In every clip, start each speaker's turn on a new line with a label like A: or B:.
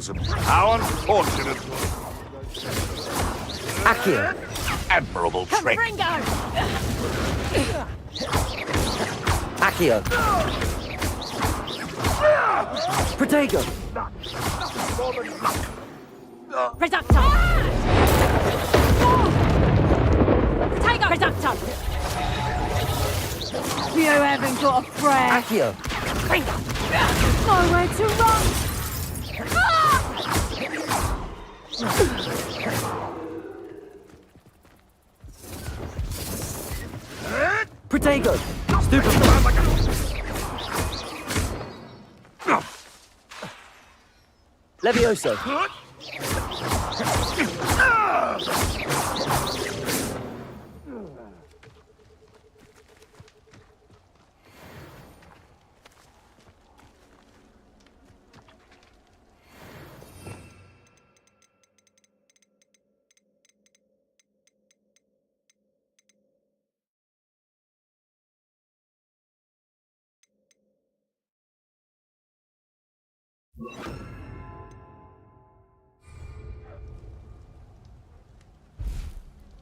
A: magnificent. How unfortunate.
B: Accio.
A: Admirable trick.
B: Accio. Protego.
C: Reductor. Protego. Reductor. You haven't got a prayer.
B: Accio.
C: Nowhere to run.
B: Protego. Stupid. Levioso.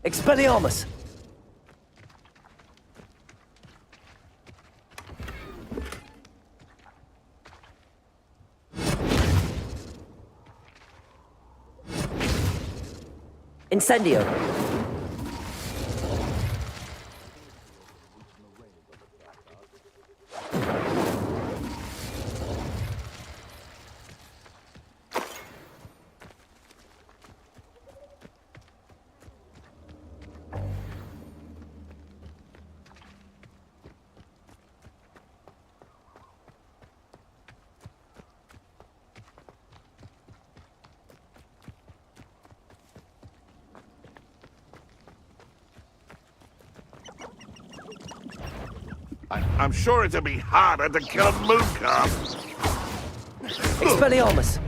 B: Expelliarmus! Incendio!
A: I'm sure it'd be harder to kill a moon calf.
B: Expelliarmus!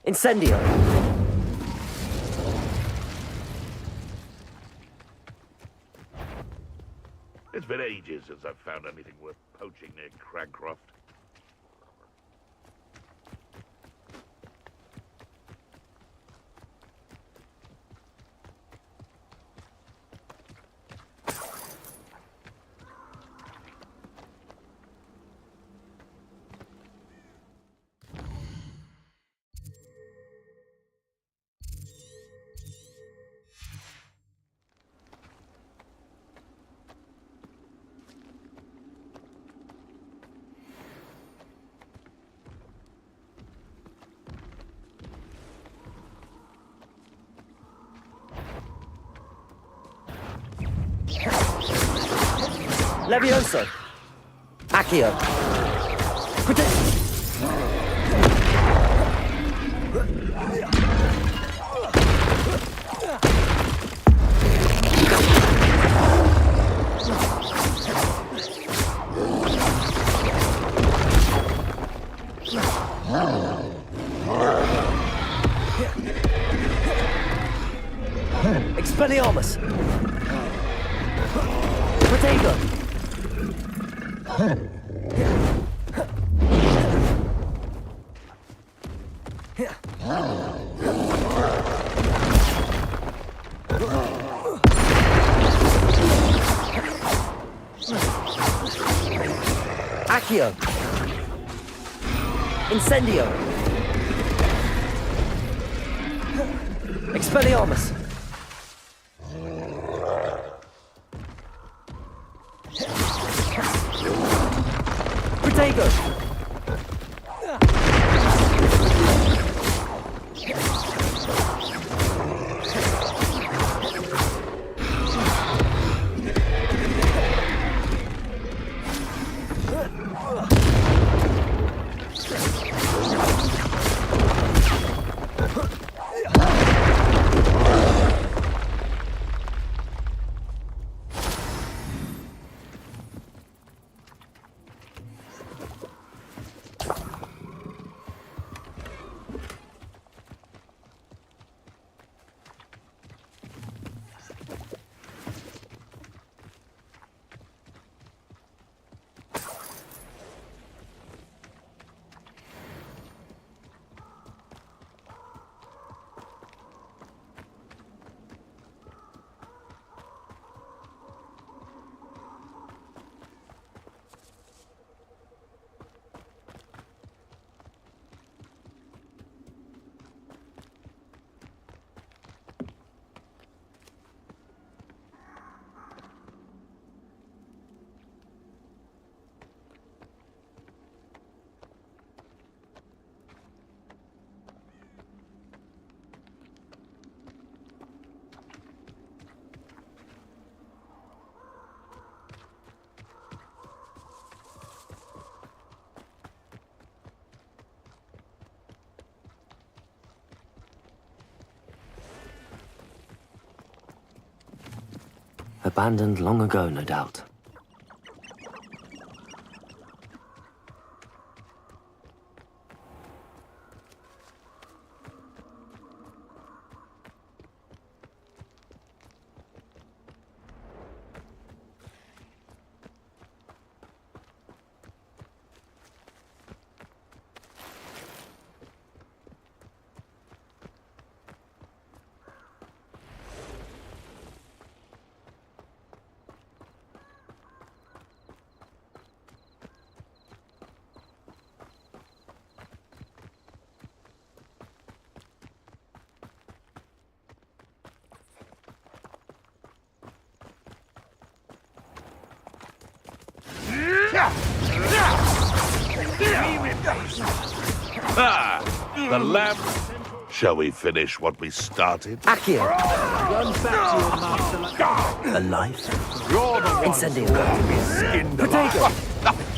B: Incendio!
A: It's been ages since I've found anything worth poaching near Cragcroft.
B: Levioso! Accio! Expelliarmus! Protego! Accio! Incendio! Expelliarmus! Protego! Abandoned long ago, no doubt.
A: Ah, the lamp. Shall we finish what we started?
B: Accio!
D: Run back to your master like...
B: Alive?
D: You're the one
B: Incendio!
D: who ought to be skinned
B: Protego!
D: alive.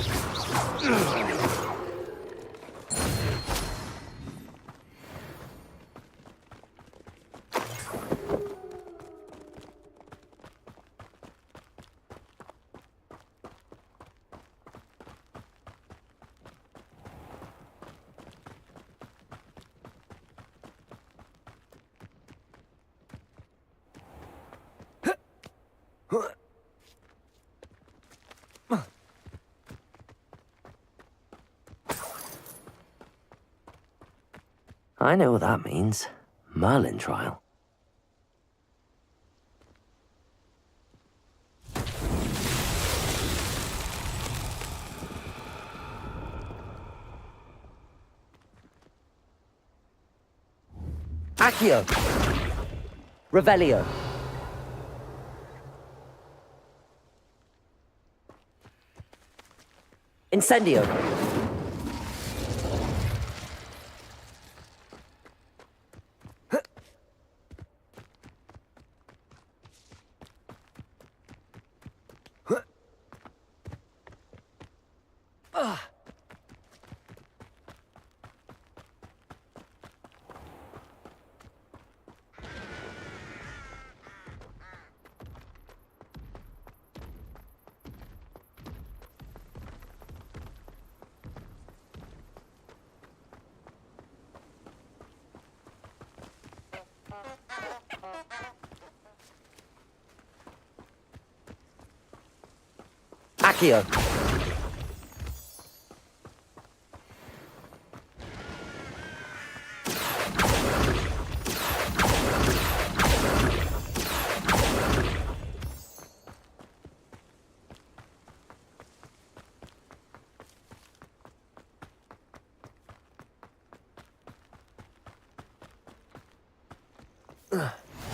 B: I know what that means. Merlin trial. Accio! Revelio! Incendio! Accio!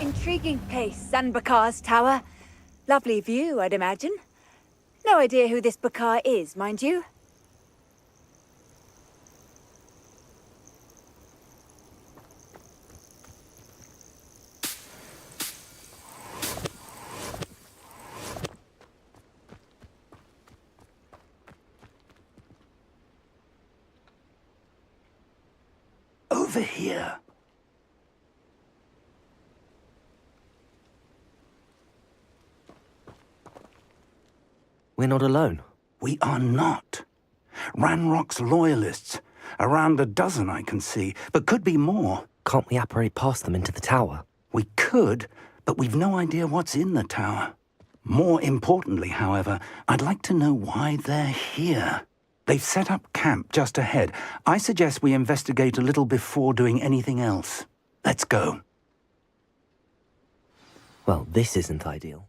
C: Intriguing place, Zanbakar's tower. Lovely view, I'd imagine. No idea who this Bakar is, mind you.
E: Over here.
B: We're not alone.
E: We are not. Ranrock's loyalists. Around a dozen I can see, but could be more.
B: Can't we apparate past them into the tower?
E: We could, but we've no idea what's in the tower. More importantly, however, I'd like to know why they're here. They've set up camp just ahead. I suggest we investigate a little before doing anything else. Let's go.
B: Well, this isn't ideal.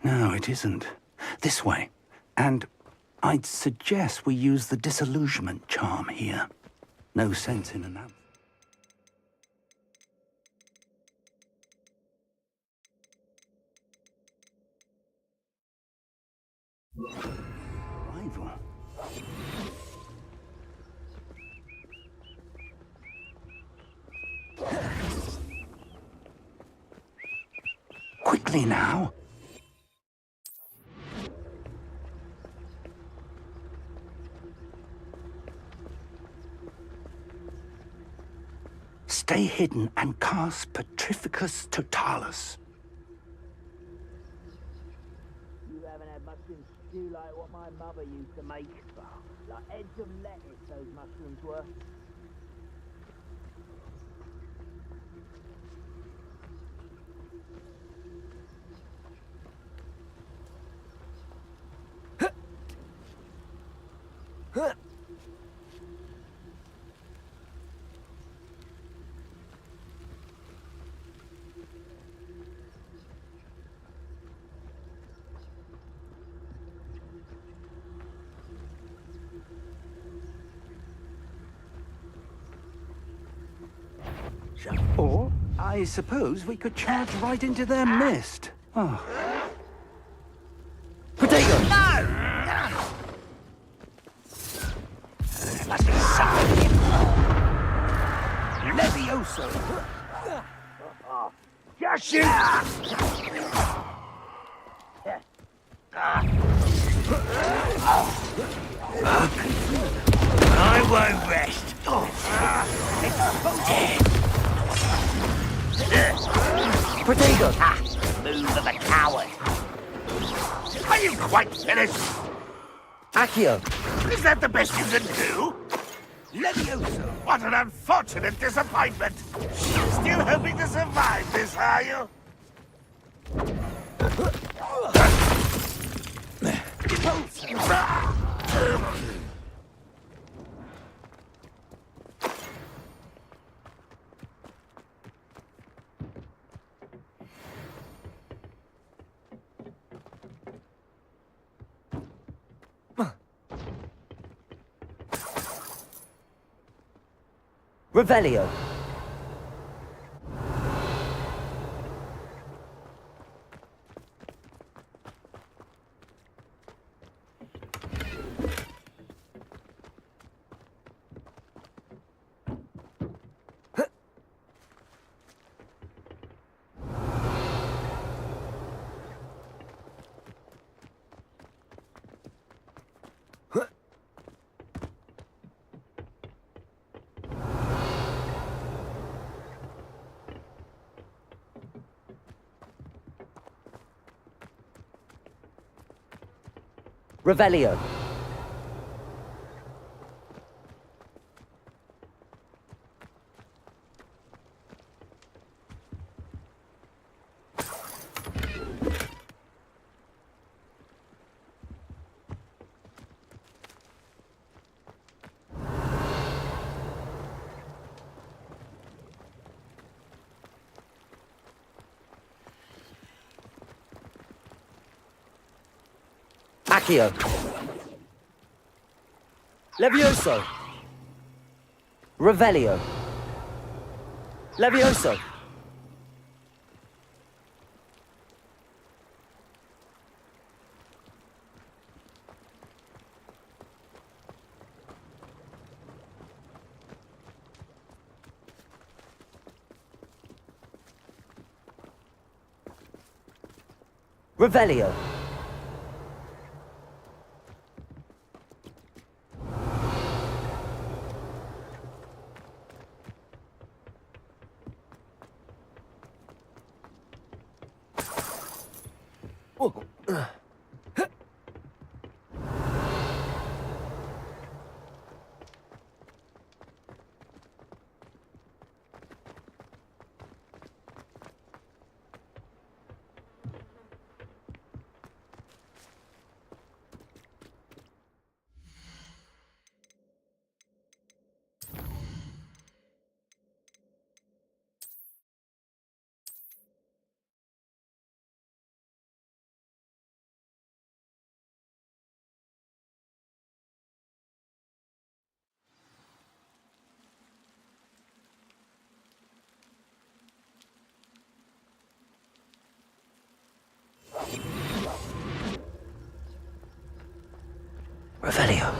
E: No, it isn't. This way. And I'd suggest we use the disillusionment charm here. No sense in an... Rival. Quickly now. Stay hidden and cast Petrificus Totalis.
F: You haven't had mushroom stew like what my mother used to make. Like heads of lettuce, those mushrooms were.
E: Or, I suppose we could charge right into their mist. Oh.
B: Potato!
E: There must be something. Levioso!
A: Just shoot! I won't rest.
B: Potato!
F: Move of a coward.
A: Are you quite finished?
B: Accio!
A: Is that the best you can do? Levioso, what an unfortunate disappointment. Still hoping to survive this, are you?
B: Revelio! Revelio! Accio! Levioso! Revelio! Levioso! Revelio! Revelio.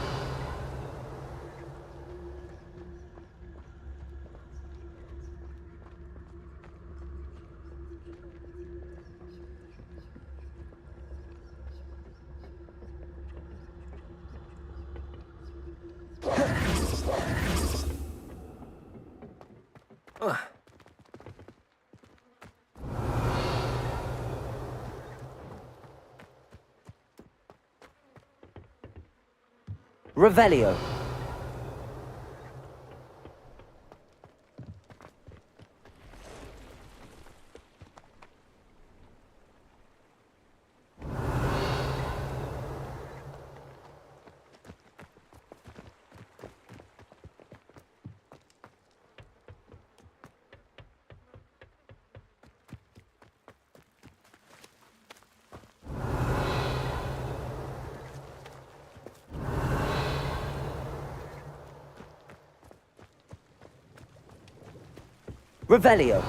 B: Revelio. Revelio.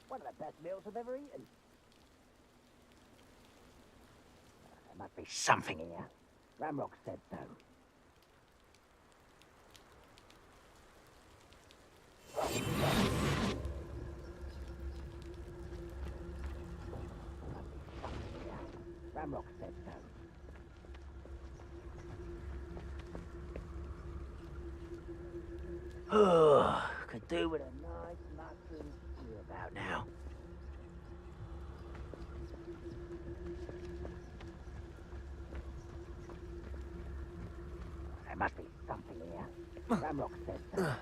F: One of the best meals I've ever eaten. There must be something here. Ramrock said so. Ramrock said so. Oh, could do with a nice mushroom stew about now. There must be something here. Ramrock said so.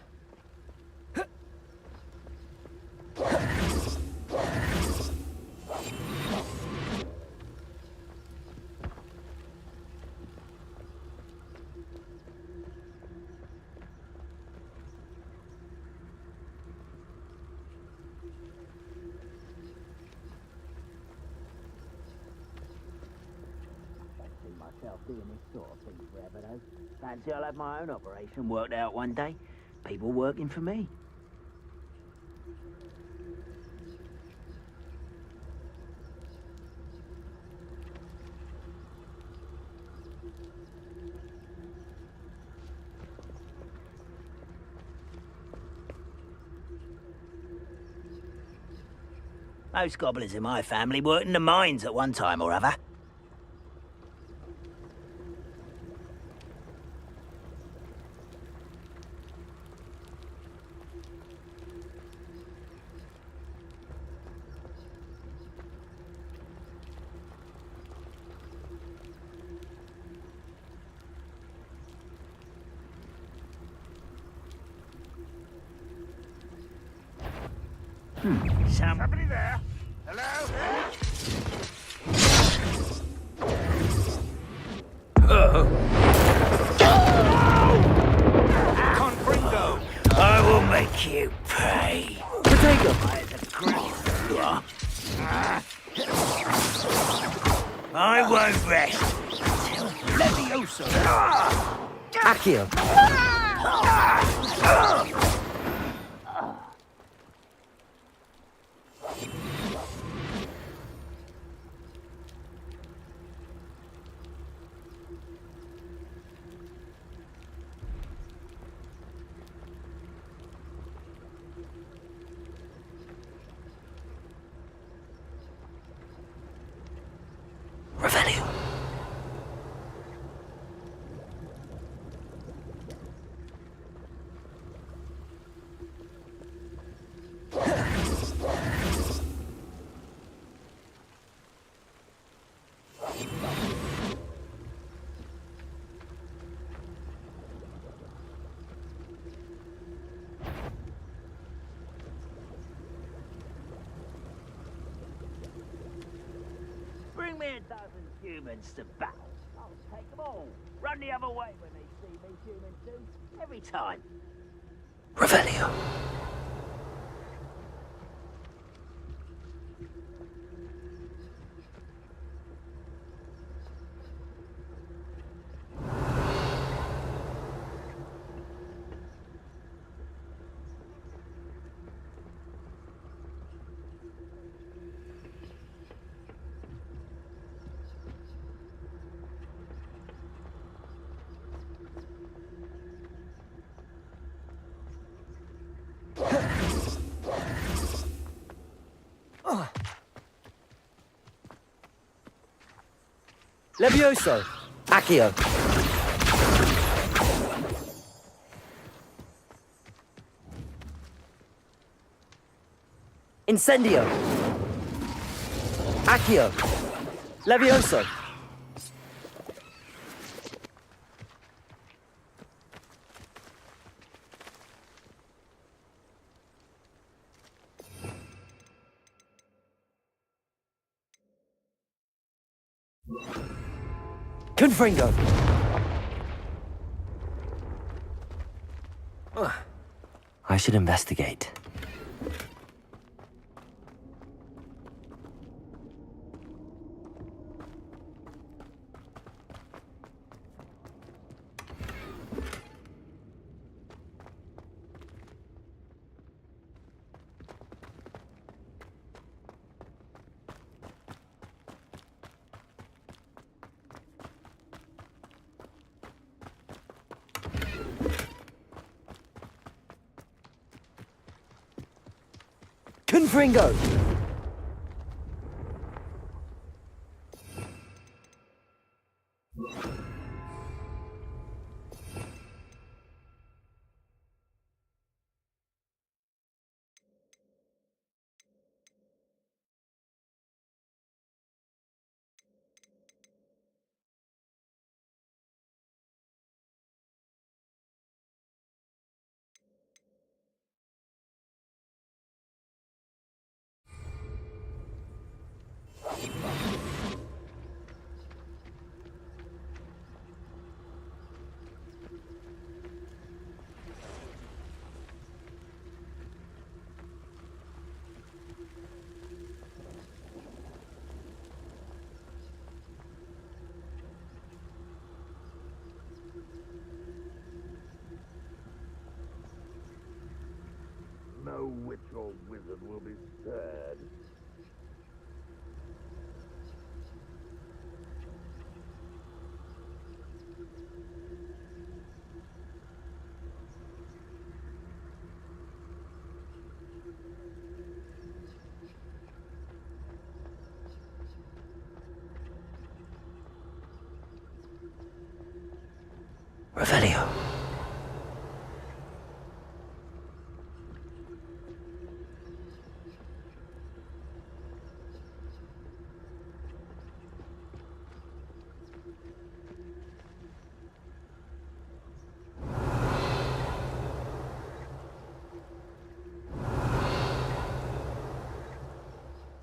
F: Myself doing this sort of thing forever though. Fancy I'll have my own operation worked out one day. People working for me. Most goblins in my family worked in the mines at one time or other.
A: Somebody there? Hello?
D: Confringo!
F: I will make you pay.
B: Potato.
F: I won't rest.
A: Levioso!
B: Accio. Revelio.
F: me a dozen humans to battle. I'll take them all. Run the other way when they see me, human too. Every time.
B: Revelio. Levioso. Accio. Incendio. Accio. Levioso. Confringo. I should investigate. Confringo!
A: No witch or wizard will be spared.
B: Revelio.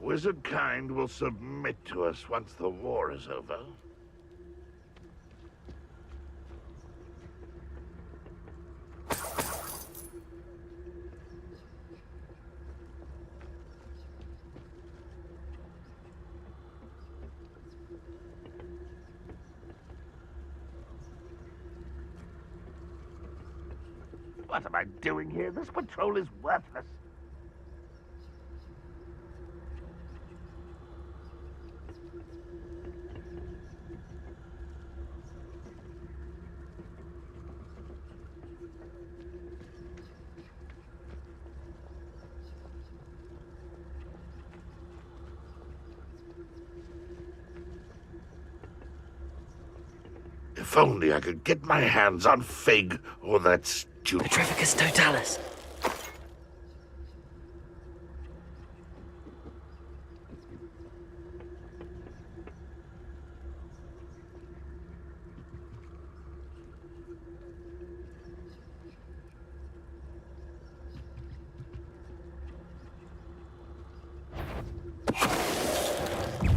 A: Wizard kind will submit to us once the war is over. What am I doing here? This patrol is worthless. If only I could get my hands on Fig or that stupid...
B: Petrificus totalis.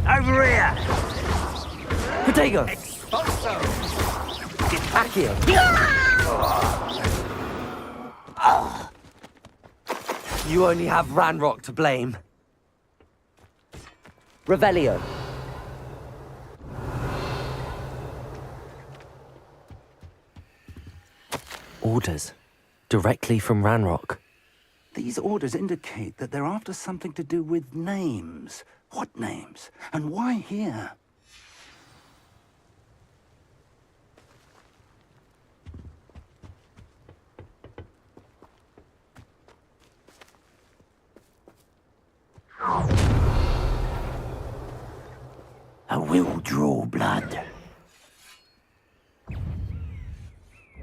F: Over here!
B: Protego!
A: Expulso!
B: Accio! You only have Ranrock to blame. Revelio. Orders. Directly from Ranrock.
E: These orders indicate that they're after something to do with names. What names? And why here?
F: I will draw blood.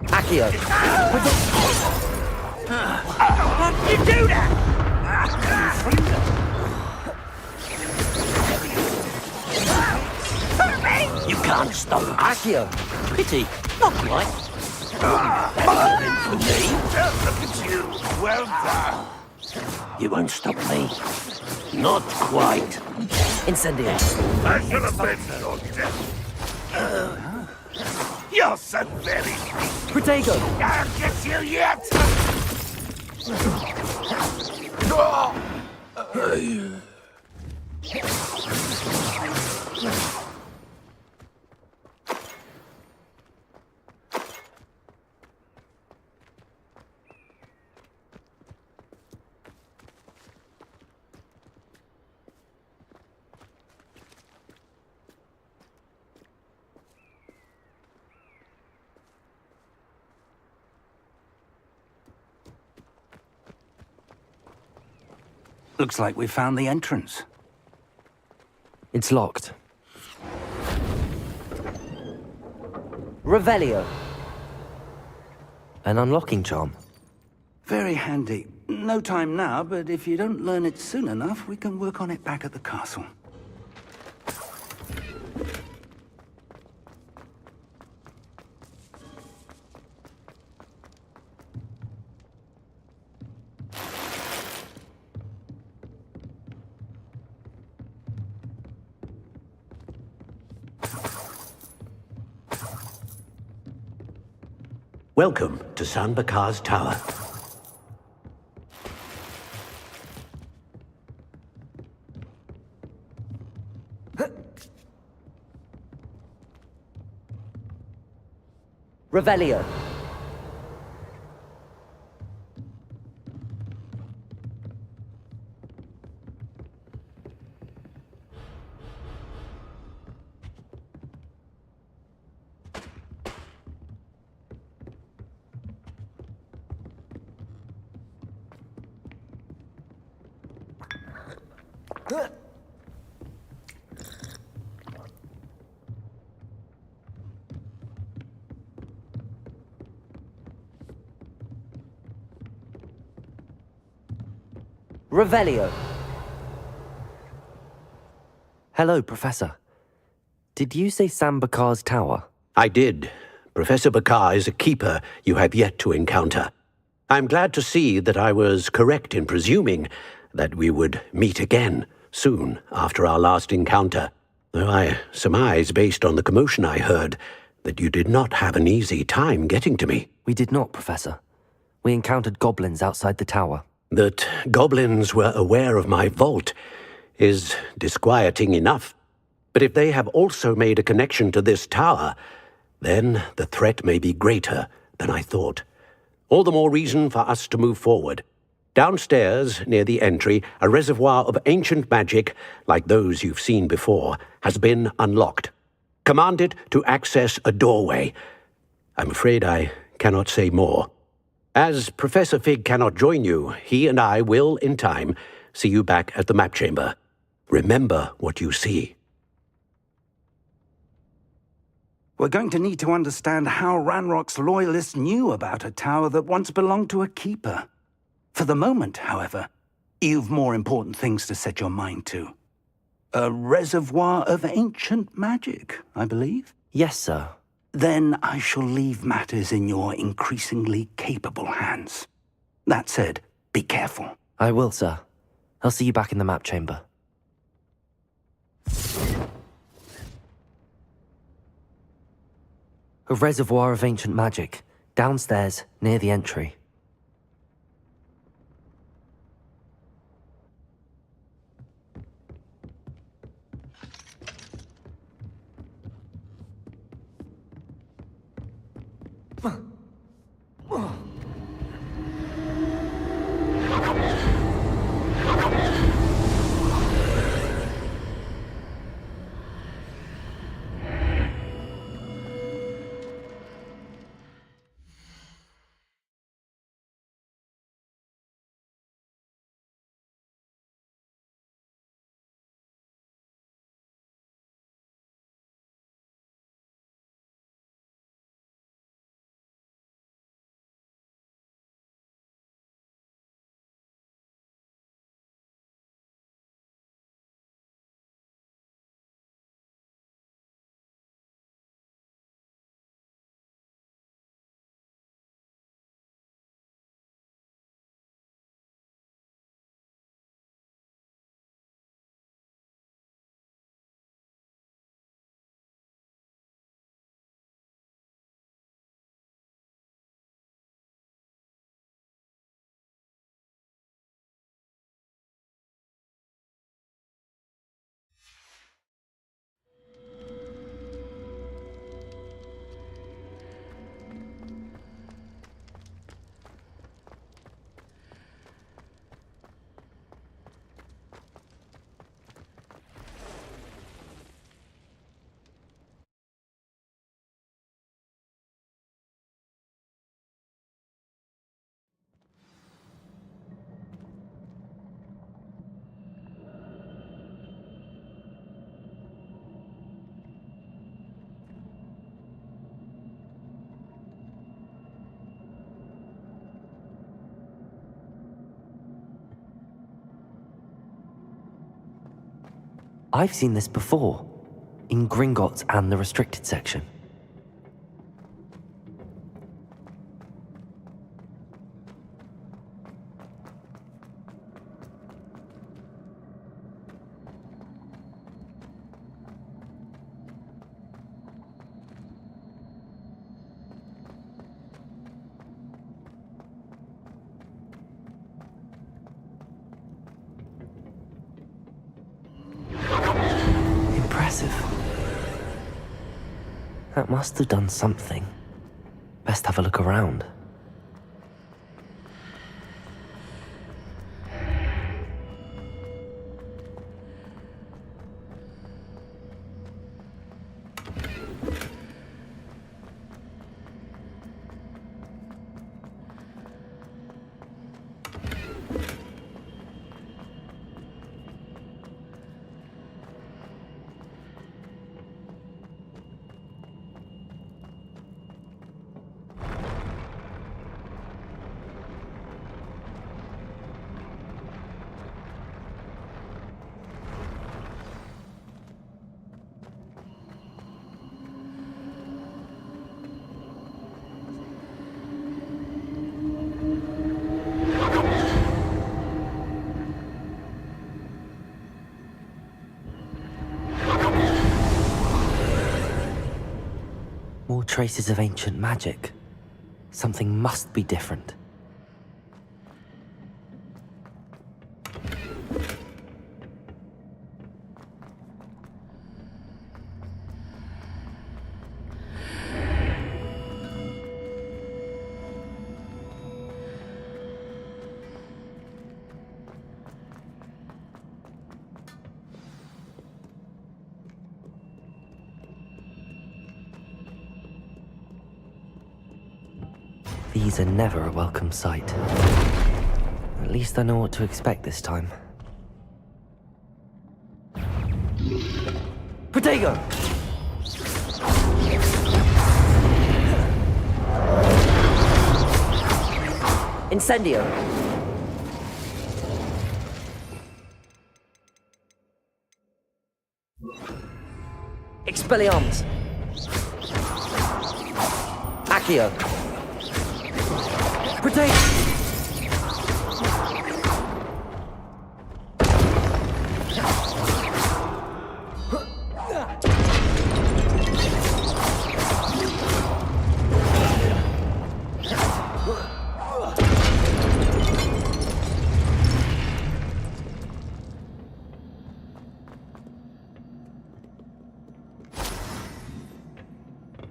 B: Accio!
A: How did you do that?
F: You can't stop us.
B: Accio!
F: Pity. Not quite. For me,
A: Look at you. Well done.
F: you won't stop me. Not quite.
B: Incendio.
A: I should have mentioned your death. You're so very sweet.
B: Protego!
A: I'll get you yet.
E: Looks like we found the entrance.
B: It's locked. Revelio. An unlocking charm.
E: Very handy. No time now, but if you don't learn it soon enough, we can work on it back at the castle.
G: Welcome to San Bakar's Tower.
B: Revelio. Revelio. Hello, Professor. Did you say San Bakar's tower?
G: I did. Professor Bakar is a keeper you have yet to encounter. I'm glad to see that I was correct in presuming that we would meet again soon after our last encounter, though I surmise, based on the commotion I heard, that you did not have an easy time getting to me.
B: We did not, Professor. We encountered goblins outside the tower.
G: That goblins were aware of my vault is disquieting enough. But if they have also made a connection to this tower, then the threat may be greater than I thought. All the more reason for us to move forward. Downstairs, near the entry, a reservoir of ancient magic, like those you've seen before, has been unlocked. Command it to access a doorway. I'm afraid I cannot say more. As Professor Fig cannot join you, he and I will, in time, see you back at the map chamber. Remember what you see.
E: We're going to need to understand how Ranrock's loyalists knew about a tower that once belonged to a keeper. For the moment, however, you've more important things to set your mind to. A reservoir of ancient magic, I believe?
B: Yes, sir.
E: Then I shall leave matters in your increasingly capable hands. That said, be careful.
B: I will, sir. I'll see you back in the map chamber. A reservoir of ancient magic, downstairs, near the entry. I've seen this before, in Gringotts and the restricted section. Impressive. That must have done something. Best have a look around. More traces of ancient magic. Something must be different. These are never a welcome sight. At least I know what to expect this time. Protego! Incendio! Expelliarmus! Accio! Protego!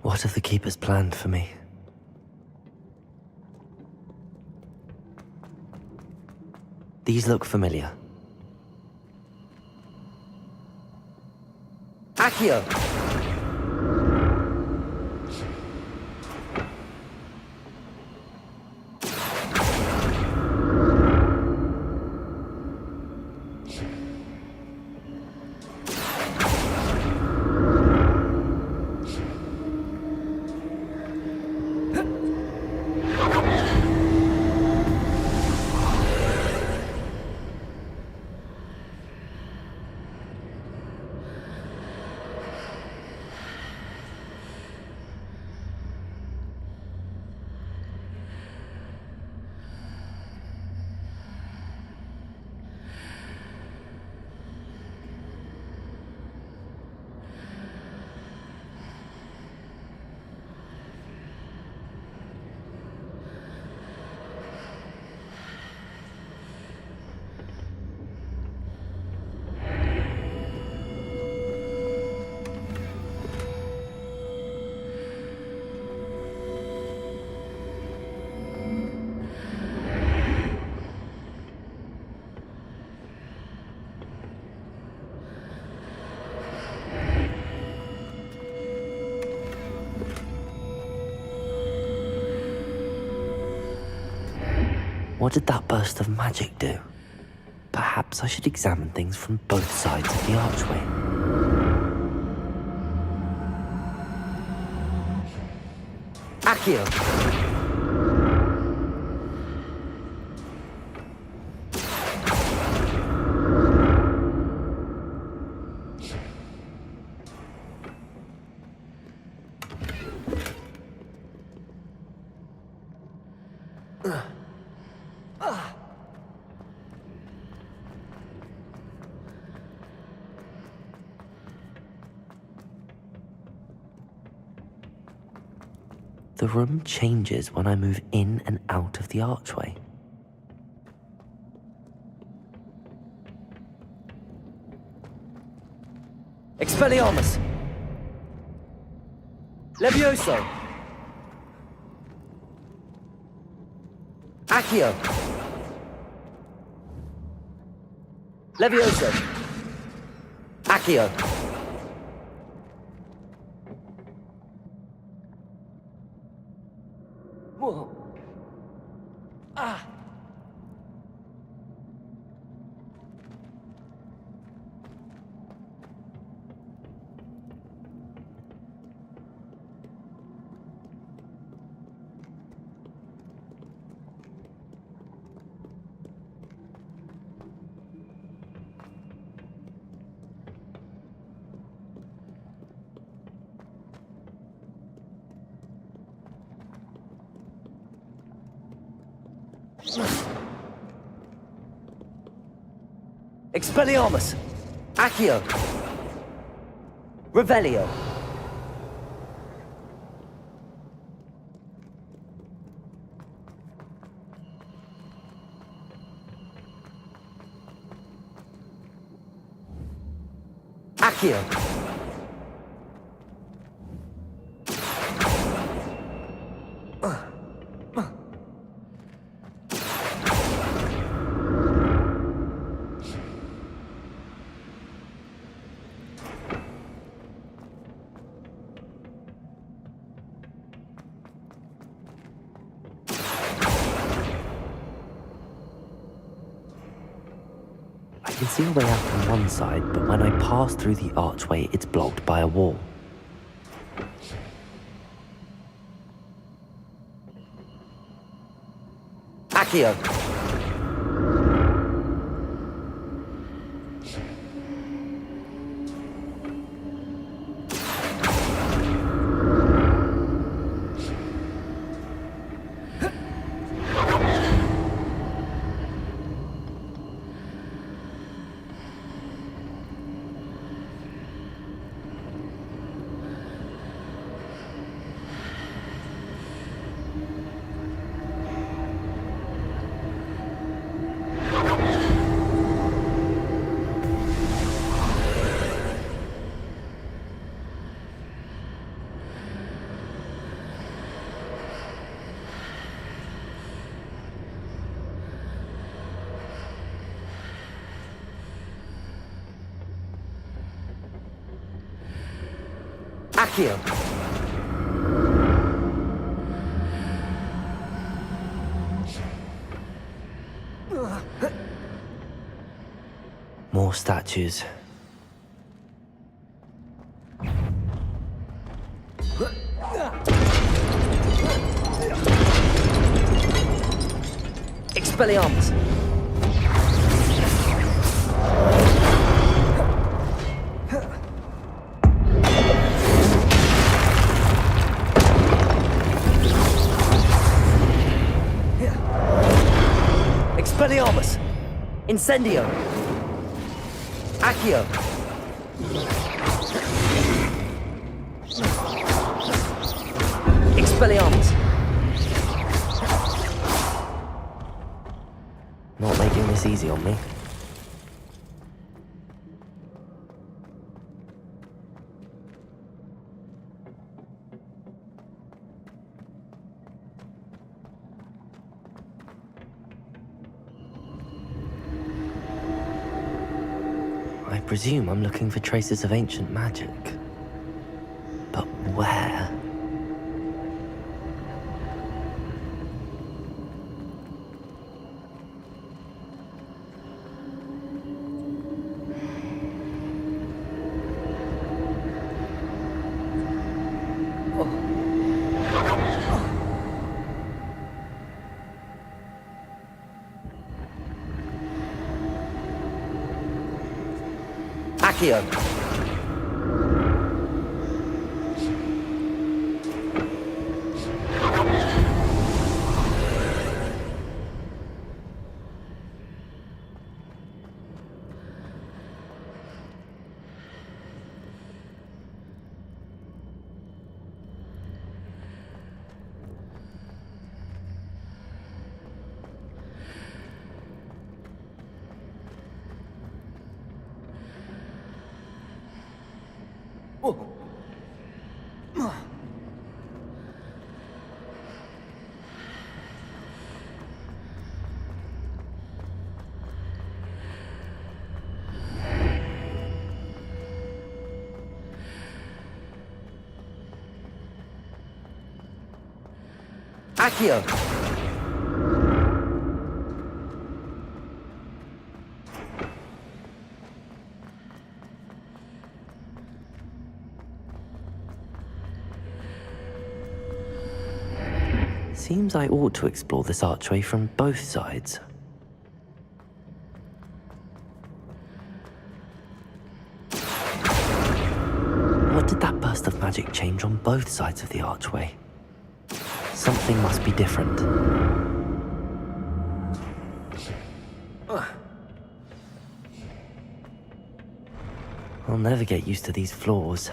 B: What have the Keepers planned for me? These look familiar. Accio! What did that burst of magic do? Perhaps I should examine things from both sides of the archway. Accio! The room changes when I move in and out of the archway. Expelliarmus! Levioso! Accio! Levioso! Accio! Whoa. Ah! Expelliarmus! Accio! Revelio! Accio! I can see a way out on one side, but when I pass through the archway, it's blocked by a wall. Accio! Accio. More statues. Expelliarmus. Expelliarmus. Incendio. Accio. Expelliarmus. Not making this easy on me. I presume I'm looking for traces of ancient magic. But where? Accio. Accio. Seems I ought to explore this archway from both sides. What did that burst of magic change on both sides of the archway? Something must be different. I'll never get used to these floors.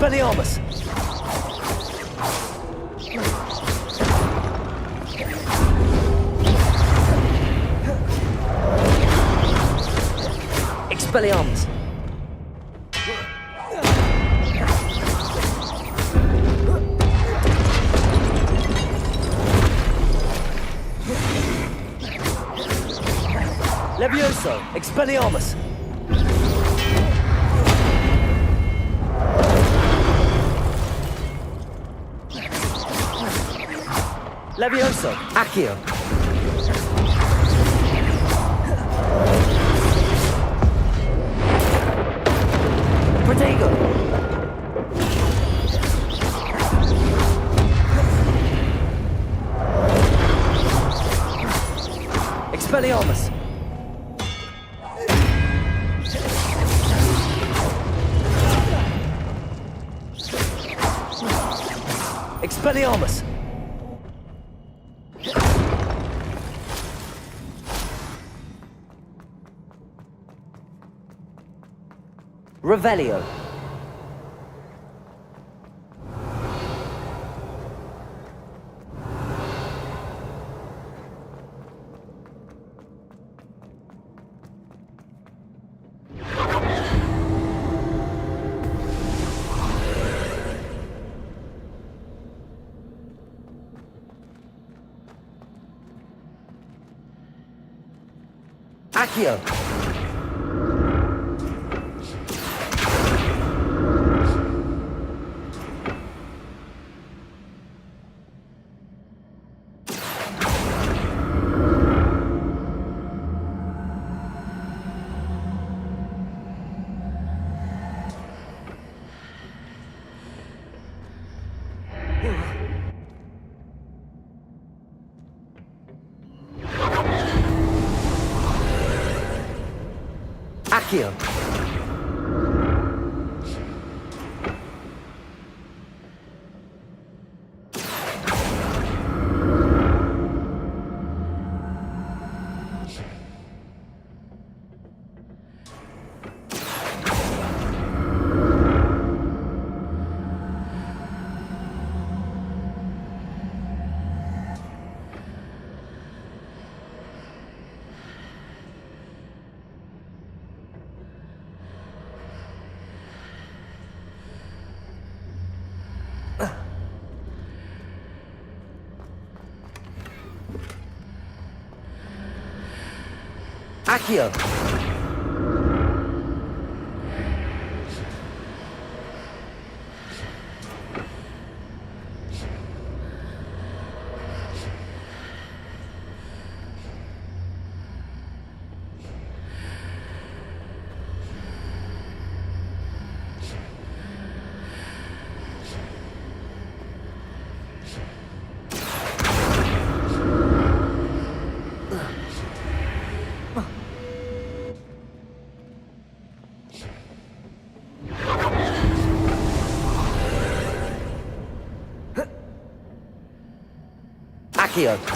B: Expelliarmus! Expelliarmus! Levioso! Expelliarmus! Levioso! Accio! Protego! Expelliarmus! Expelliarmus! Revelio. Accio. Accio. Accio. Accio.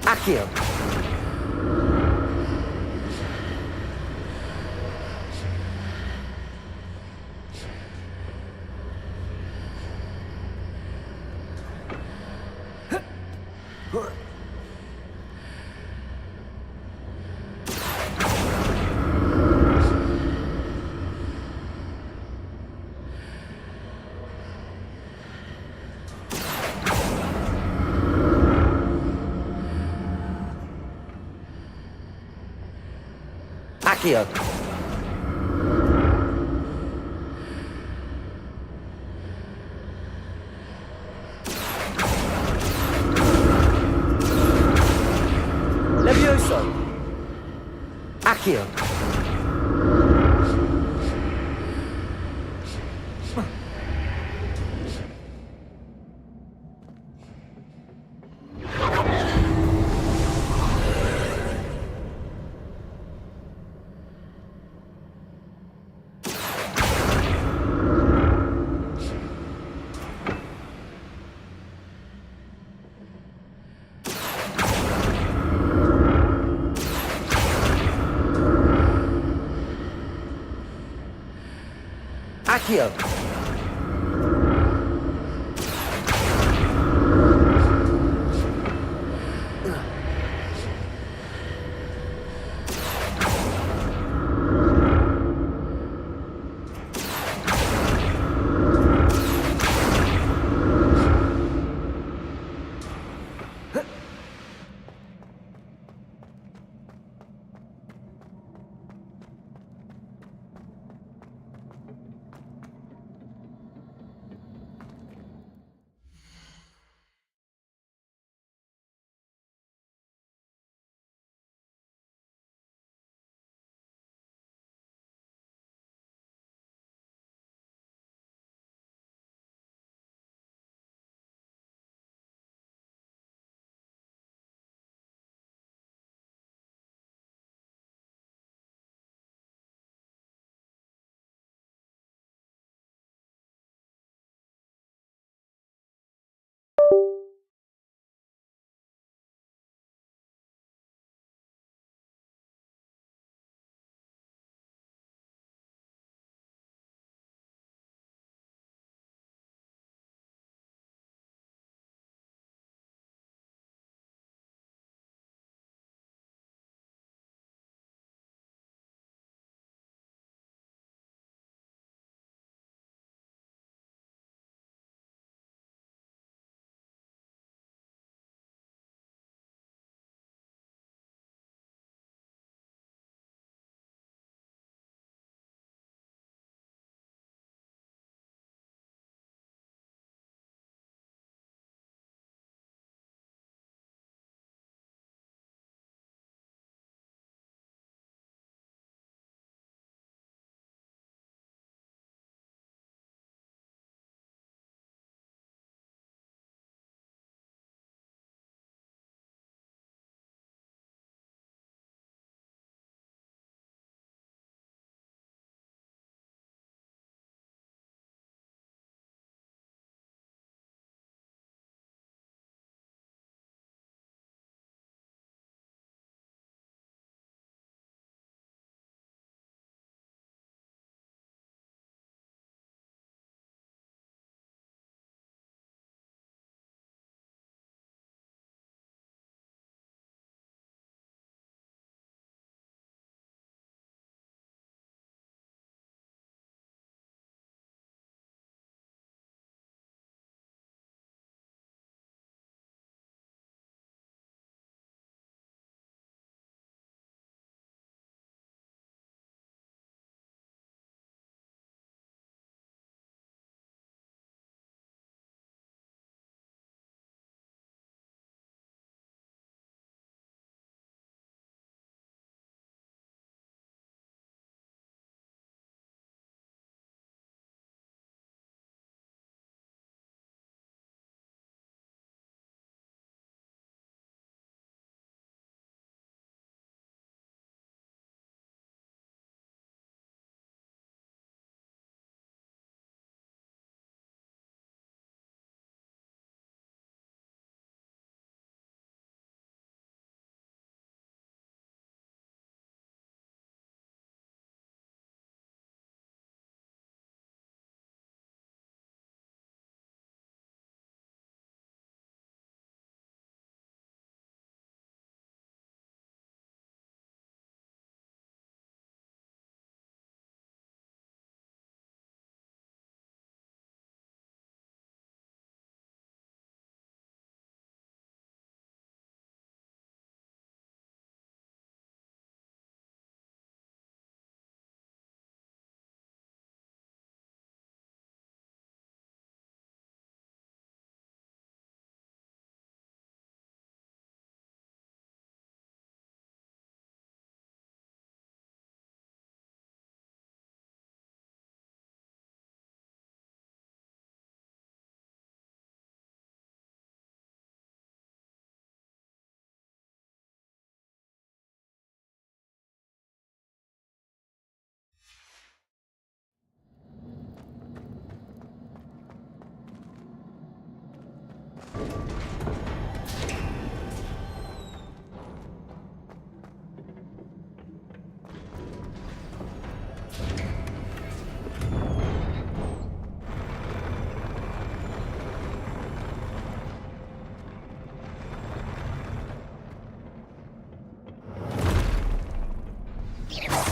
B: Accio. Accio. Levioso. Accio. Accio.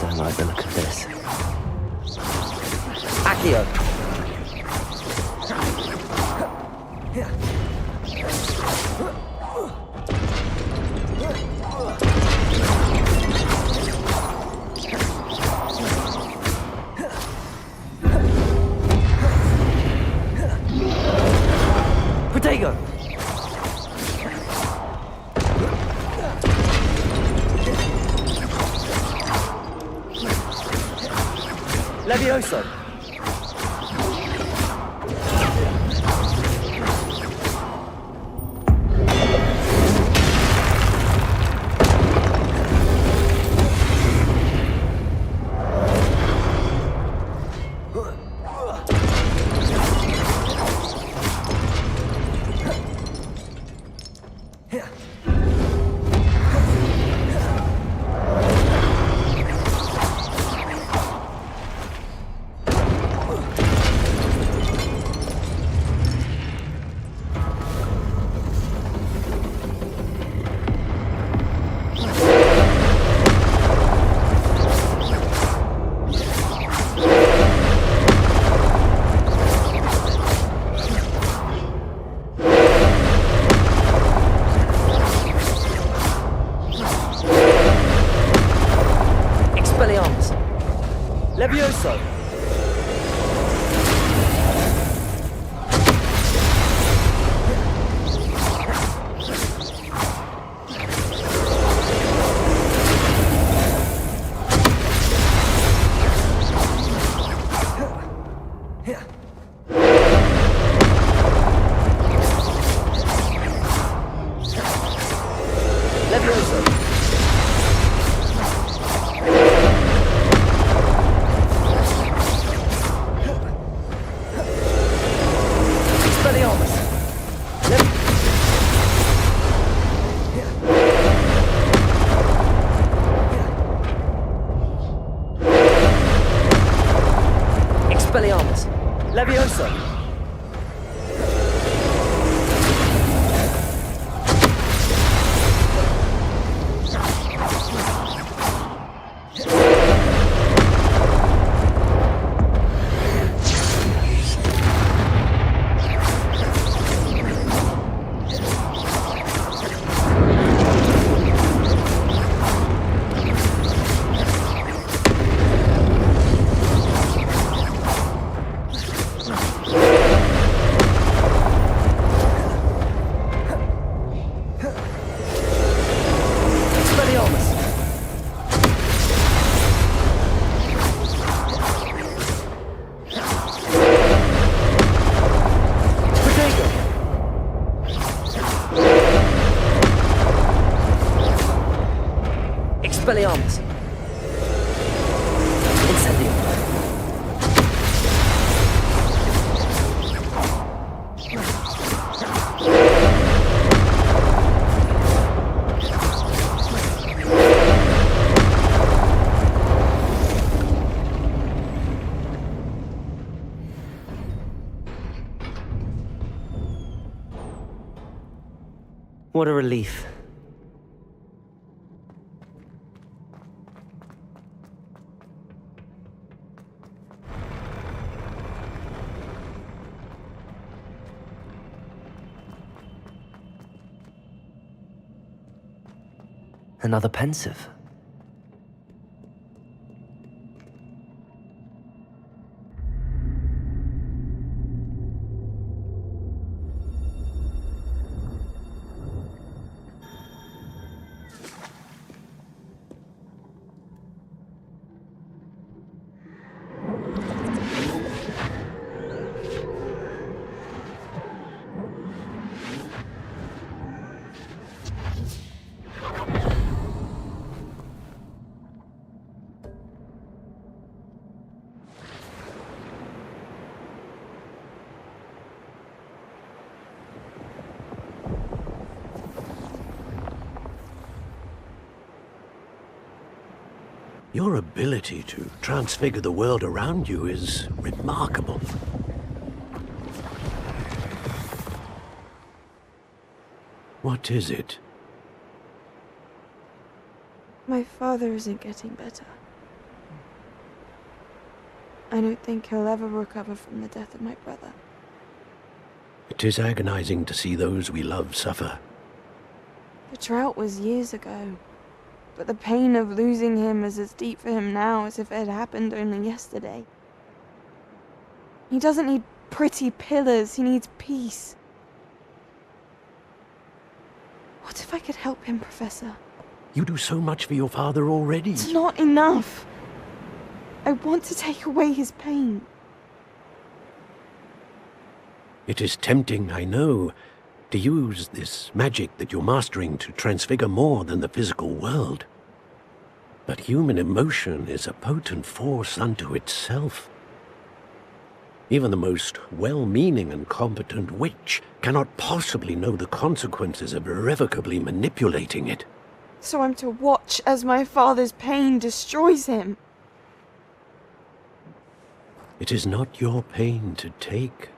B: Don't like the look of this. Accio! Protego! Levioso! Levioso! Expelliarmus! Levioso! Expelliarmus! Incendio! What a relief. Another pensive.
G: Your ability to transfigure the world around you is remarkable. What is it?
H: My father isn't getting better. I don't think he'll ever recover from the death of my brother.
G: It is agonizing to see those we love suffer.
H: The drought was years ago, but the pain of losing him is as deep for him now as if it had happened only yesterday. He doesn't need pretty pillars, he needs peace. What if I could help him, Professor?
G: You do so much for your father already.
H: It's not enough. I want to take away his pain.
G: It is tempting, I know, to use this magic that you're mastering to transfigure more than the physical world. But human emotion is a potent force unto itself. Even the most well-meaning and competent witch cannot possibly know the consequences of irrevocably manipulating it.
H: So I'm to watch as my father's pain destroys him.
G: It is not your pain to take.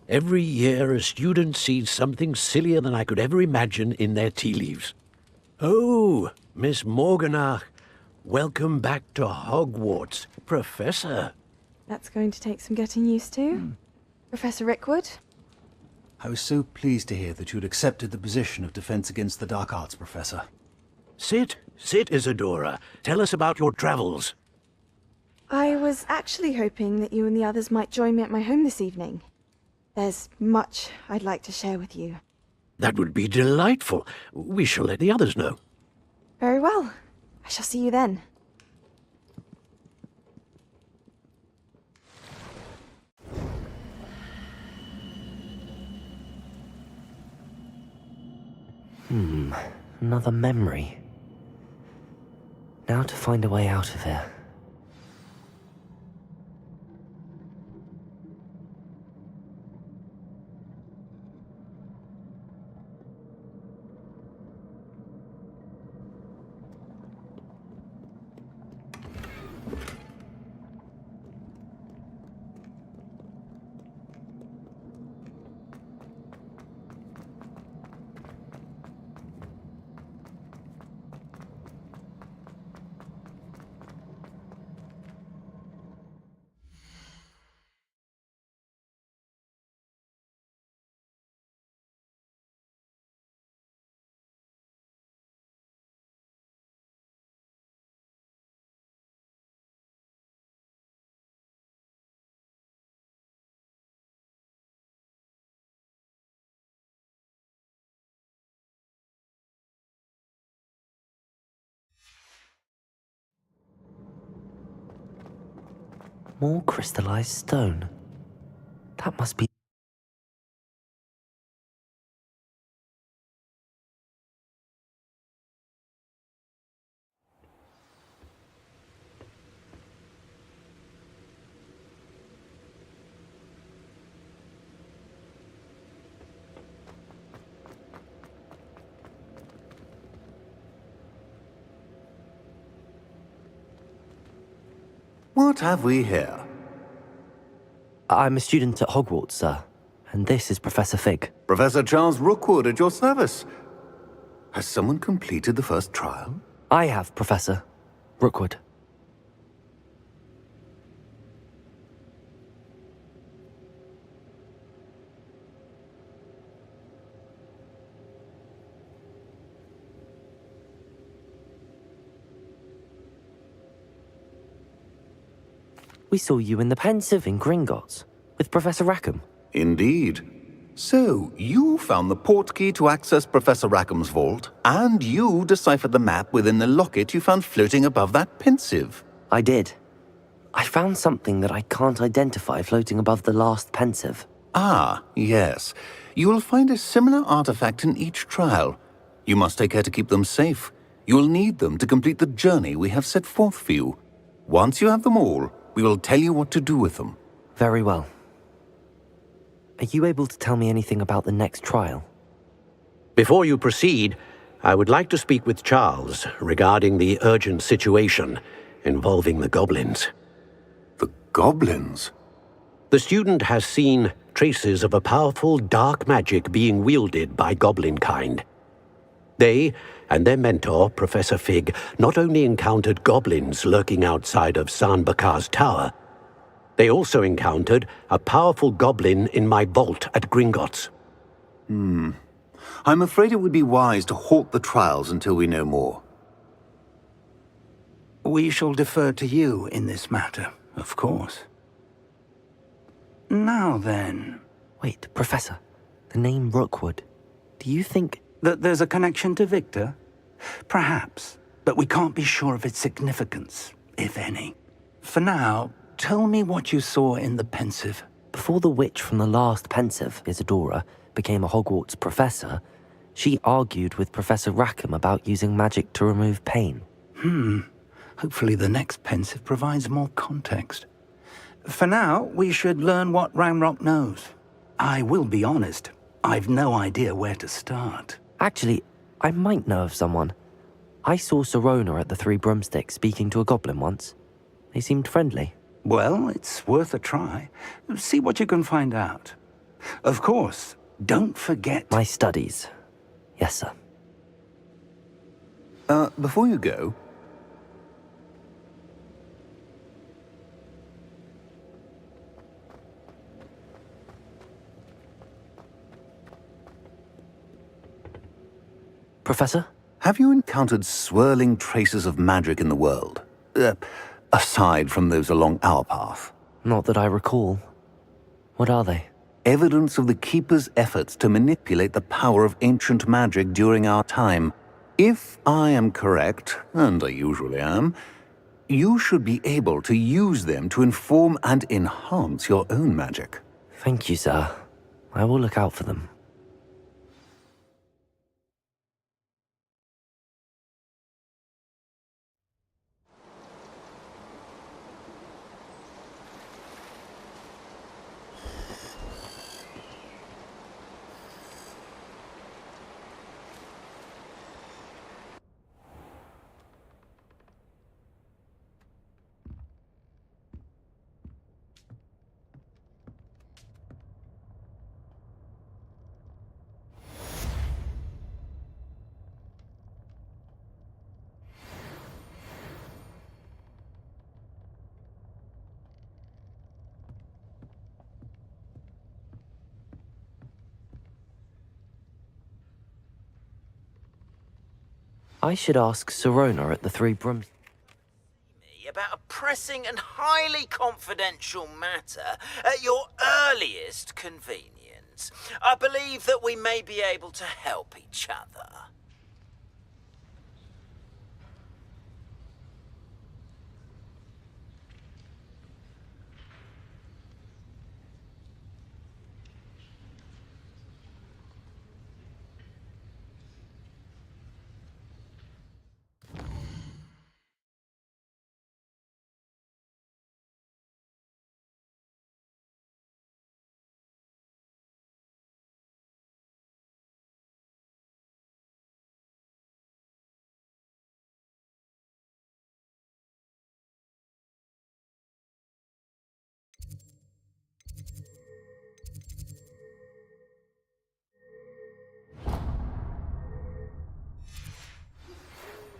G: Every year, a student sees something sillier than I could ever imagine in their tea leaves. Oh, Miss Morganach, welcome back to Hogwarts, Professor.
H: That's going to take some getting used to. Professor Rickwood?
I: I was so pleased to hear that you'd accepted the position of Defense Against the Dark Arts, Professor.
G: Sit, Isadora. Tell us about your travels.
H: I was actually hoping that you and the others might join me at my home this evening. There's much I'd like to share with you.
G: That would be delightful. We shall let the others know.
H: Very well. I shall see you then.
B: Another memory. Now to find a way out of here. More crystallized stone. That must be...
J: What have we here?
B: I'm a student at Hogwarts, sir. And this is Professor Fig.
J: Professor Charles Rookwood at your service. Has someone completed the first trial?
B: I have, Professor Rookwood. We saw you in the Pensive in Gringotts, with Professor Rackham.
J: Indeed. So, you found the portkey to access Professor Rackham's vault, and you deciphered the map within the locket you found floating above that Pensive.
B: I did. I found something that I can't identify floating above the last Pensive.
J: Ah, yes. You will find a similar artifact in each trial. You must take care to keep them safe. You will need them to complete the journey we have set forth for you. Once you have them all, we will tell you what to do with them.
B: Very well. Are you able to tell me anything about the next trial?
G: Before you proceed, I would like to speak with Charles regarding the urgent situation involving the goblins.
J: The goblins?
G: The student has seen traces of a powerful dark magic being wielded by goblin kind. They and their mentor, Professor Fig, not only encountered goblins lurking outside of San Bakar's tower, they also encountered a powerful goblin in my vault at Gringotts.
J: I'm afraid it would be wise to halt the trials until we know more.
E: We shall defer to you in this matter, of course. Now then...
B: Wait, Professor. The name Rookwood. Do you think...
E: that there's a connection to Victor? Perhaps, but we can't be sure of its significance, if any. For now, tell me what you saw in the pensive.
B: Before the witch from the last pensive, Isadora, became a Hogwarts professor, she argued with Professor Rackham about using magic to remove pain.
E: Hopefully the next pensive provides more context. For now, we should learn what Ranrock knows. I will be honest, I've no idea where to start.
B: Actually, I might know of someone. I saw Sirona at the Three Broomsticks speaking to a goblin once. They seemed friendly.
E: Well, it's worth a try. See what you can find out. Of course, don't forget...
B: My studies. Yes, sir.
J: Before you go...
B: Professor?
J: Have you encountered swirling traces of magic in the world? Aside from those along our path?
B: Not that I recall. What are they?
J: Evidence of the Keeper's efforts to manipulate the power of ancient magic during our time. If I am correct, and I usually am, you should be able to use them to inform and enhance your own magic.
B: Thank you, sir. I will look out for them. I should ask Sirona at the Three Broomsticks.
K: About a pressing and highly confidential matter at your earliest convenience. I believe that we may be able to help each other.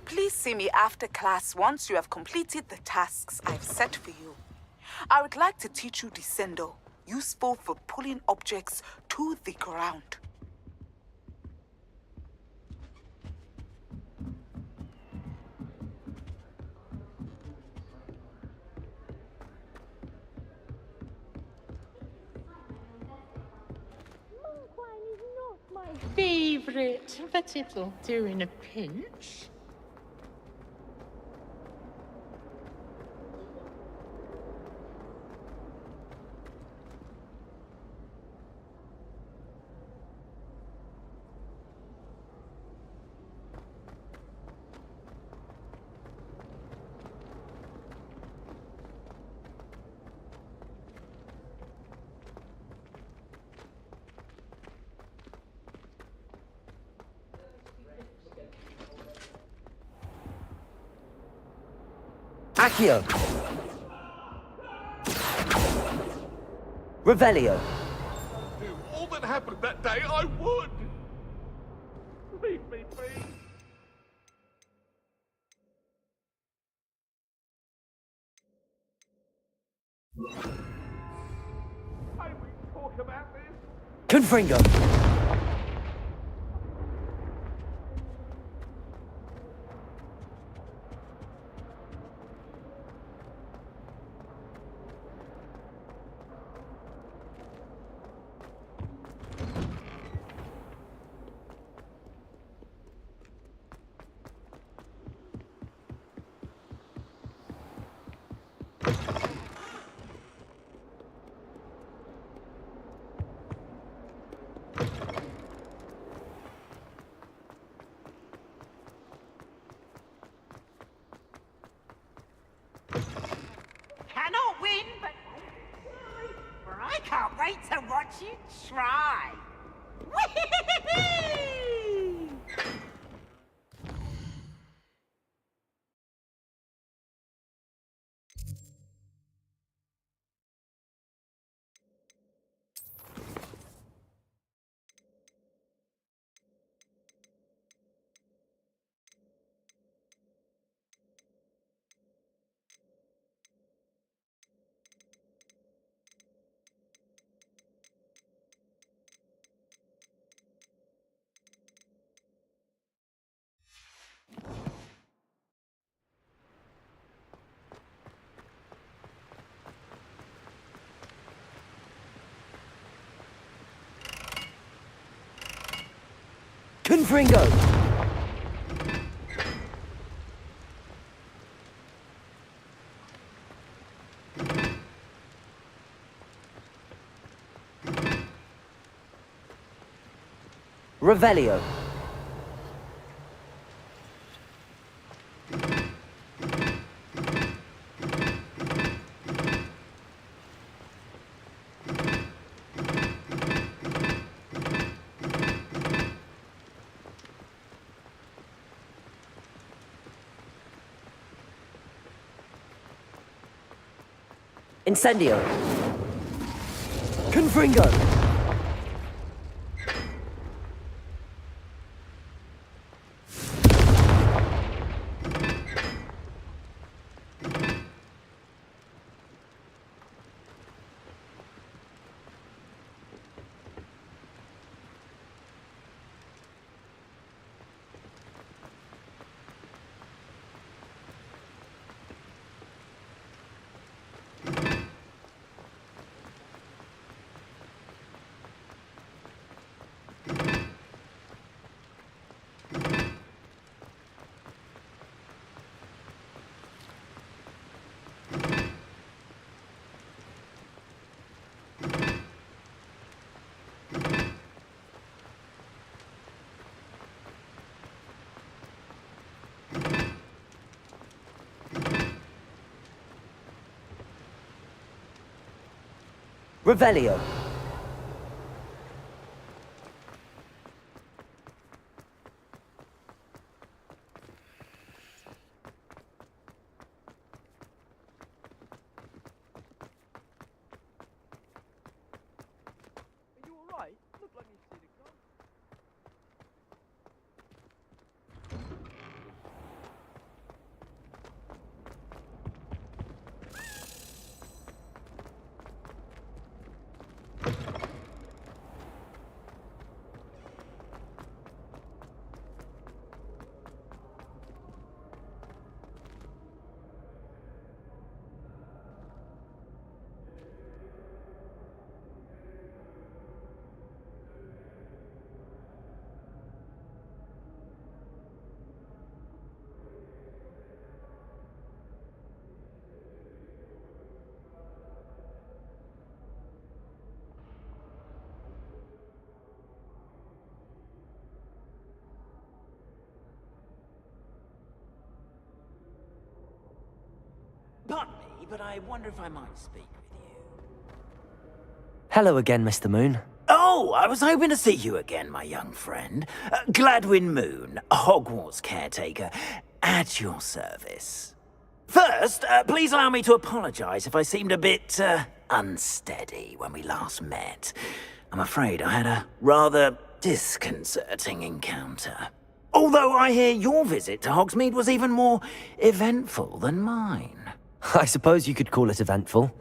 L: Please see me after class once you have completed the tasks I've set for you. I would like to teach you Descendo, useful for pulling objects to the ground.
M: Favorite, but it'll do in a pinch.
B: Accio! Revelio!
D: Do all that happened that day, I would! Leave me be! Can we talk about this?
B: Confringo!
F: Cannot win, but for I can't wait to watch you try. Whee!
B: Confringo! Revelio! Incendio! Confringo! Revelio!
F: Are you alright? Look like you've seen a gun.
K: Pardon me, but I wonder if I might speak with you.
B: Hello again, Mr. Moon.
K: Oh, I was hoping to see you again, my young friend. Gladwin Moon, Hogwarts caretaker, at your service. First, please allow me to apologise if I seemed a bit, unsteady when we last met. I'm afraid I had a rather disconcerting encounter. Although I hear your visit to Hogsmeade was even more eventful than mine.
B: I suppose you could call it eventful.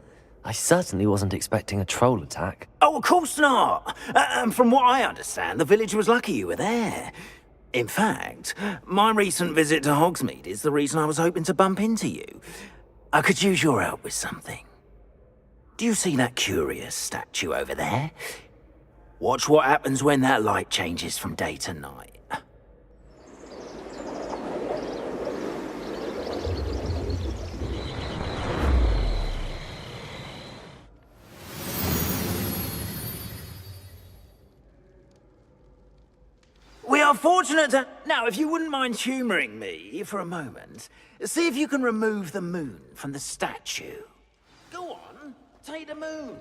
B: I certainly wasn't expecting a troll attack.
K: Oh, of course not! And from what I understand, the village was lucky you were there. In fact, my recent visit to Hogsmeade is the reason I was hoping to bump into you. I could use your help with something. Do you see that curious statue over there? Watch what happens when that light changes from day to night. We are fortunate to... Now, if you wouldn't mind humouring me for a moment, see if you can remove the moon from the statue. Go on, take the moon.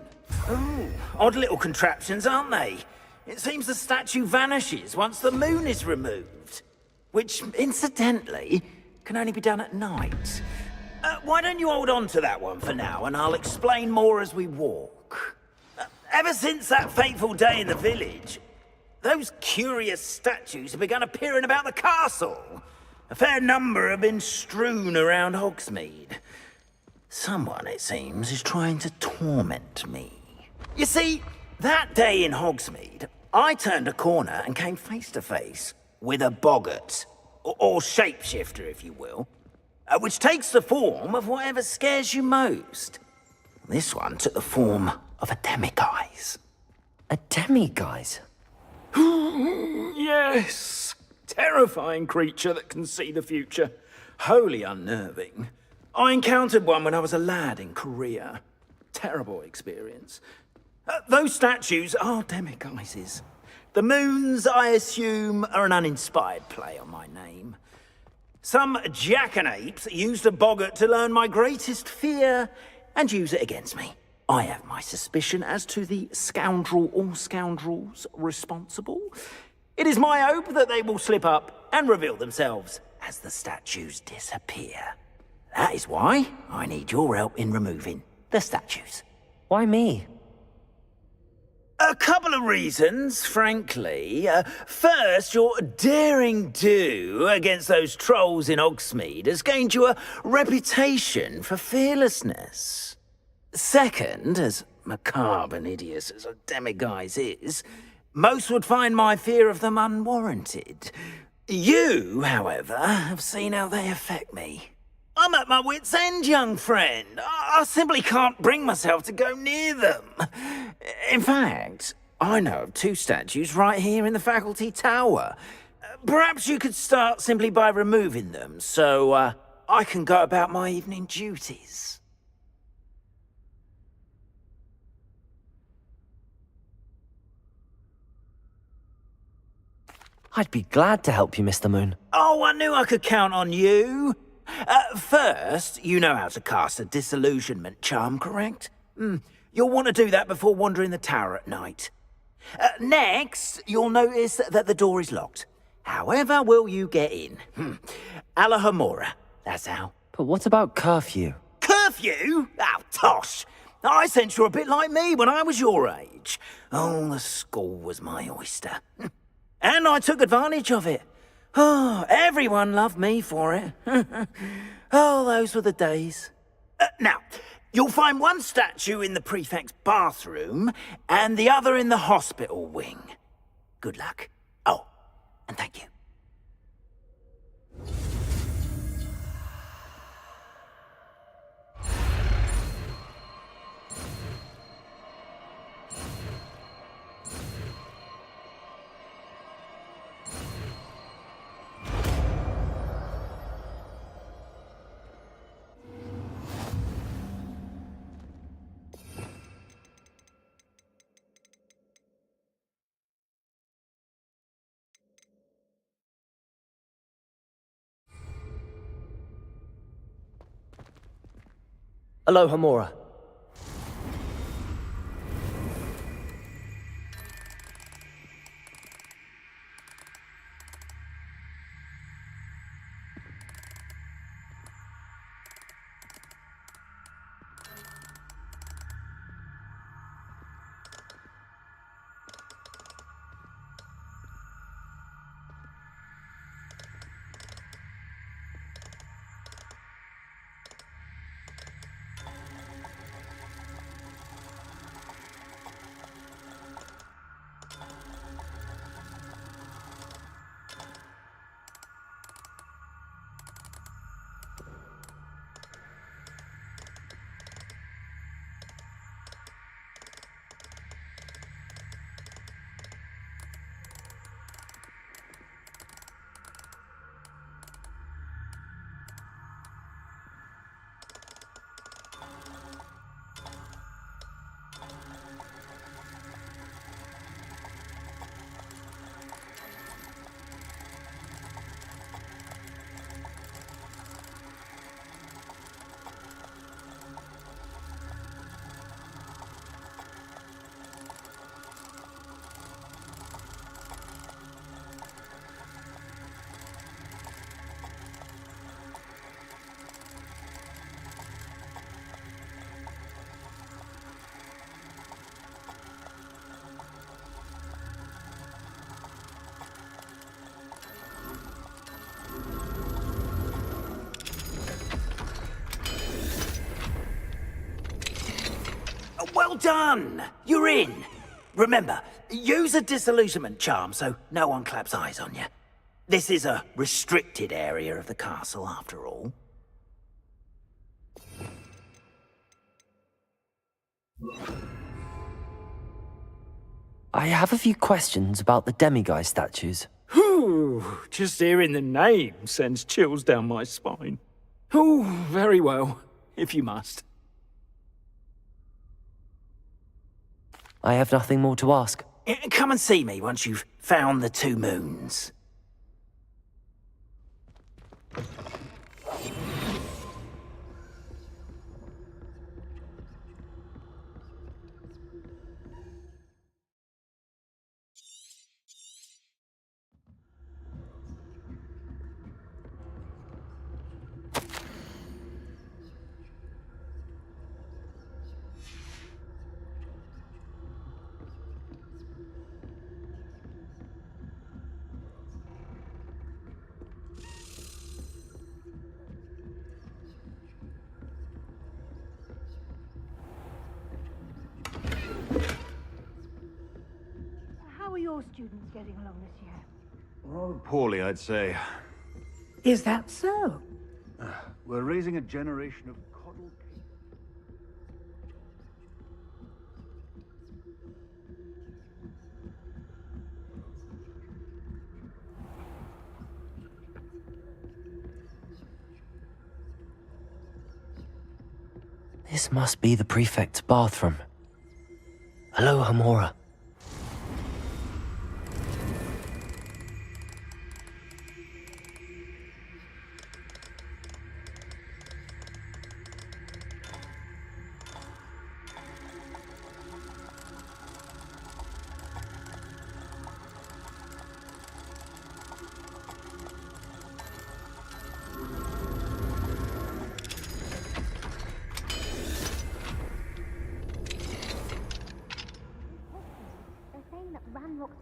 K: Ooh, odd little contraptions, aren't they? It seems the statue vanishes once the moon is removed. Which, incidentally, can only be done at night. Why don't you hold on to that one for now, and I'll explain more as we walk. Ever since that fateful day in the village, those curious statues have begun appearing about the castle. A fair number have been strewn around Hogsmeade. Someone, it seems, is trying to torment me. You see, that day in Hogsmeade, I turned a corner and came face to face with a boggart, or shapeshifter, if you will, which takes the form of whatever scares you most. This one took the form of a demiguise.
B: A demiguise?
K: Yes! Terrifying creature that can see the future. Wholly unnerving. I encountered one when I was a lad in Korea. Terrible experience. Those statues are demiguises. The moons, I assume, are an uninspired play on my name. Some jackanapes used a boggart to learn my greatest fear and use it against me. I have my suspicion as to the scoundrel or scoundrels responsible. It is my hope that they will slip up and reveal themselves as the statues disappear. That is why I need your help in removing the statues.
B: Why me?
K: A couple of reasons, frankly. First, your daring do against those trolls in Hogsmeade has gained you a reputation for fearlessness. Second, as macabre and hideous as a demiguise is, most would find my fear of them unwarranted. You, however, have seen how they affect me. I'm at my wit's end, young friend. I simply can't bring myself to go near them. In fact, I know of two statues right here in the faculty tower. Perhaps you could start simply by removing them, so I can go about my evening duties.
B: I'd be glad to help you, Mr. Moon.
K: Oh, I knew I could count on you. First, you know how to cast a disillusionment charm, correct? You'll want to do that before wandering the tower at night. Next, you'll notice that the door is locked. However will you get in? Alahomora, that's how.
B: But what about curfew?
K: Curfew? Oh, tosh. I sense you're a bit like me when I was your age. Oh, the school was my oyster. And I took advantage of it. Oh, everyone loved me for it. Oh, those were the days. Now, you'll find one statue in the prefect's bathroom and the other in the hospital wing. Good luck. Oh, and thank you.
B: Alohomora.
K: Well done! You're in. Remember, use a disillusionment charm so no one claps eyes on you. This is a restricted area of the castle, after all.
B: I have a few questions about the demiguise statues.
N: Whew, just hearing the name sends chills down my spine. Oh, very well, if you must.
B: I have nothing more to ask.
K: Come and see me once you've found the 2 moons.
O: How are your students getting along this year?
I: Oh, poorly, I'd say.
O: Is that so?
I: We're raising a generation of coddled.
B: This must be the prefect's bathroom. Hello, Hamora.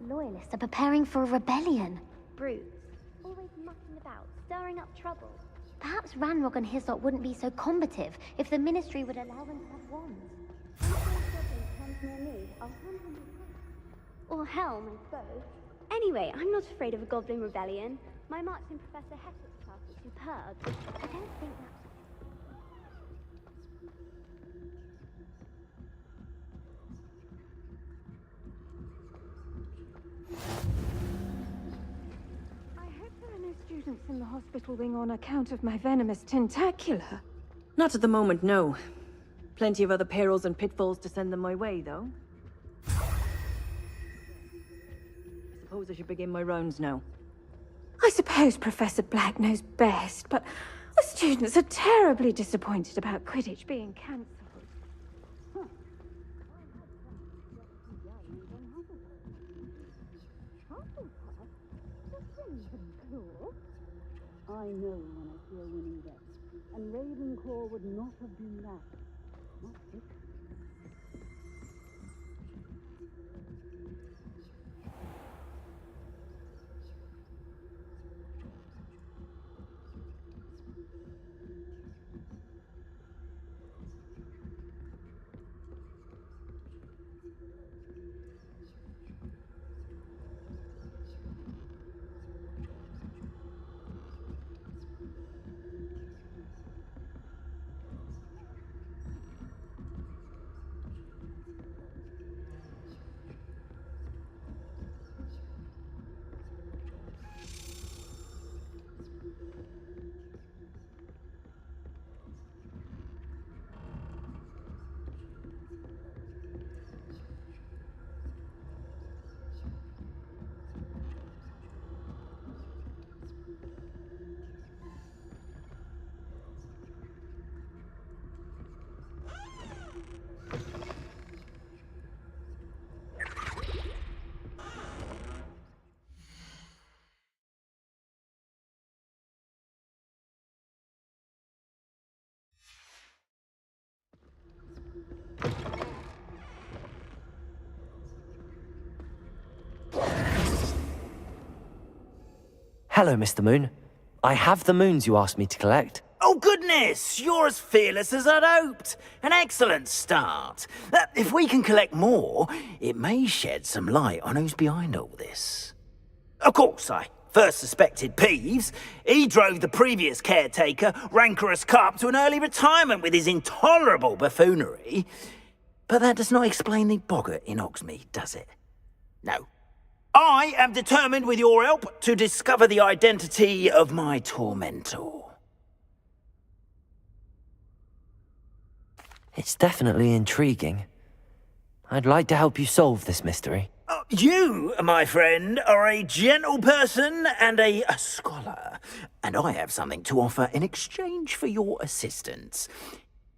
P: Loyalists are preparing for a rebellion. Brutes. Always mucking about, stirring up trouble. Perhaps Ranrock and his lot wouldn't be so combative if the Ministry would allow them to have wands.
Q: Or Helm, I suppose. Anyway, I'm not afraid of a goblin rebellion. My marks in Professor Hector's class are superb. I don't think that's...
O: Students in the hospital wing on account of my venomous tentacula.
R: Not at the moment, no. Plenty of other perils and pitfalls to send them my way, though. I suppose I should begin my rounds now.
O: I suppose Professor Black knows best, but the students are terribly disappointed about Quidditch being cancelled.
S: I know when I see a winning bet, and Ravenclaw would not have been that. Not this.
B: Hello, Mr. Moon. I have the moons you asked me to collect.
K: Oh, goodness! You're as fearless as I'd hoped. An excellent start. If we can collect more, it may shed some light on who's behind all this. Of course, I first suspected Peeves. He drove the previous caretaker, Rancorous Carp, to an early retirement with his intolerable buffoonery. But that does not explain the boggart in Hogsmeade, does it? No. I am determined, with your help, to discover the identity of my tormentor.
B: It's definitely intriguing. I'd like to help you solve this mystery.
K: You, my friend, are a gentle person and a scholar, and I have something to offer in exchange for your assistance.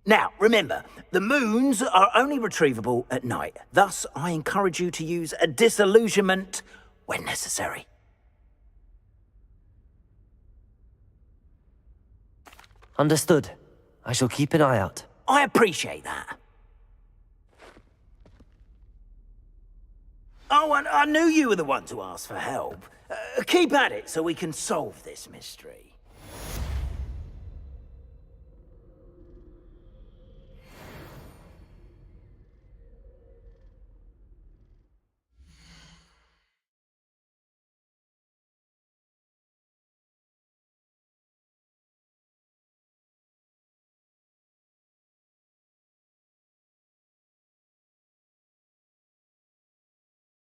K: Now, remember, the moons are only retrievable at night. Thus, I encourage you to use a disillusionment when necessary.
B: Understood. I shall keep an eye out.
K: I appreciate that. Oh, and I knew you were the one to ask for help. Keep at it so we can solve this mystery.